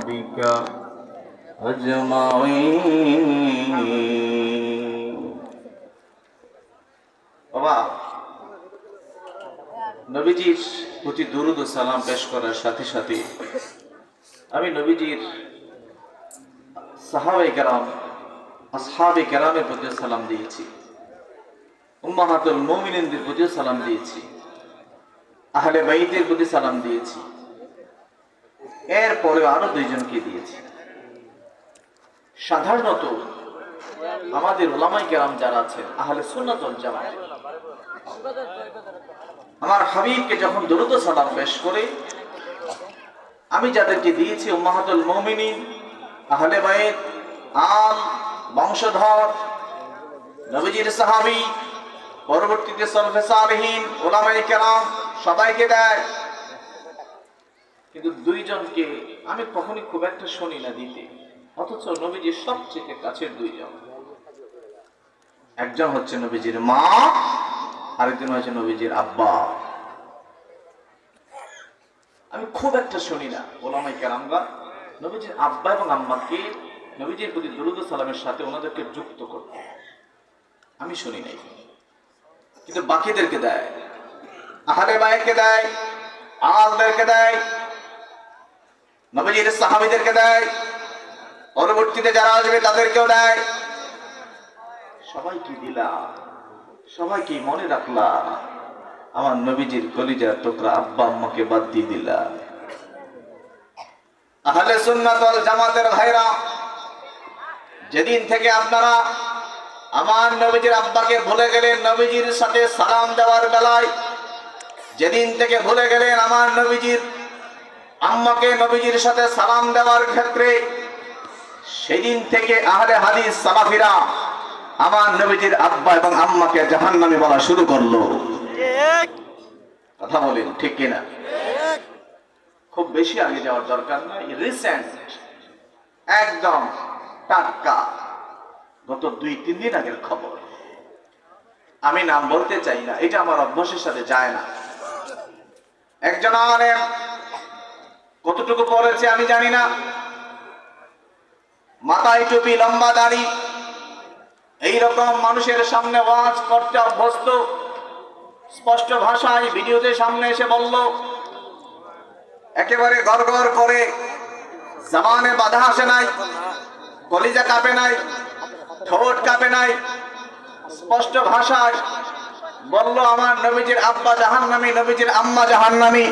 بك أجمعين বাবা নবীজির প্রতি দরুদ ও সালাম পেশ করার সাথে সাথে আমি নবীজির সাহাবায়ে কেরাম আসহাবে কেরামের প্রতি সালাম দিয়েছি, উম্মাহাতুল মুমিনিনদের প্রতি সালাম দিয়েছি, আহলে বাইতের প্রতি সালাম দিয়েছি, এরপরে আরো দুইজনকে দিয়েছি। সাধারণত আমাদের উলামায়ে কেরাম যারা আছেন আহলে সুন্নাত ওয়াল জামাত, আমার হাবিবকে যখন দরুদ ও সালাম পেশ করে আমি যাদেরকে দিয়েছি উম্মাহাতুল মুমিনিন, আহলে বাইত, আল বংশধর, নবীজির সাহাবী, পরবর্তীতে সালফে সালেহিন, উলামায়ে কেরাম সবাইকে দেয়। কিন্তু দুইজনকে আমি কখনই খুব একটা শুনি না দিতে, অথচ নবীজির সবচেয়ে কাছের দুইজন, একজন হচ্ছে নবীজির মা, আরেকজন হচ্ছে নবীজির আব্বা। আমি খুব একটা শুনি না উলামায়ে কেরামরা নবীজির আব্বা এবং আম্মাকে নবীজির প্রতি দরুদ ও সালামের সাথে ওনাদেরকে যুক্ত করতে, আমি শুনি নাই। কিন্তু বাকিদেরকে দেয়, আহলে বাইতকে দেয়, আলদেরকে দেয়, নবীজির সাহাবীদেরকে দেয়, পরবর্তীতে যারা আসবে তাদেরকেও দেয়। সবাইকে দিলা, সবাইকে মনে রাখলা, আমার নবীজির কলিজার টুকরা আব্বা আম্মাকে বাদ দিয়ে দিলা। আহলে সুন্নাত ওয়াল জামাতের ভাইরা, যেদিন থেকে আপনারা আমার নবীজির আব্বাকে ভুলে গেলেন নবীজির সাথে সালাম দেওয়ার বেলায়, যেদিন থেকে ভুলে গেলেন আমার নবীজির আম্মাকে নবীজির সাথে সালাম দেওয়ার ক্ষেত্রে, সেদিন থেকে আহলে হাদিস সালাফিরা আমার নবীজির আব্বা এবং আম্মাকে জাহান্নামী বলা শুরু করলো। কথা বলেন ঠিক কিনা? খুব বেশি আগে যাওয়ার দরকার নাই, রিসেন্ট, একদম টাটকা, গত 2-3 দিন আগের খবর। আমি নাম বলতে চাই না, এটা আমার অভ্যাসের সাথে যায় না। একজন আলেম কতটুকু পড়েছে আমি জানি না, মাথায় টুপি, লম্বা দাড়ি, এইরকম মানুষের সামনে ওয়াজ করতে অভ্যস্ত, স্পষ্ট ভাষায় ভিডিওতে সামনে এসে বলল, একেবারে গড়গড় করে, জবানে বাধা আসে নাই, কলিজা কাঁপে নাই, ঠোঁট কাঁপে নাই, স্পষ্ট ভাষায় বলল আমার নবীজির আব্বা জাহান্নামী, নবীজির আম্মা জাহান্নামী।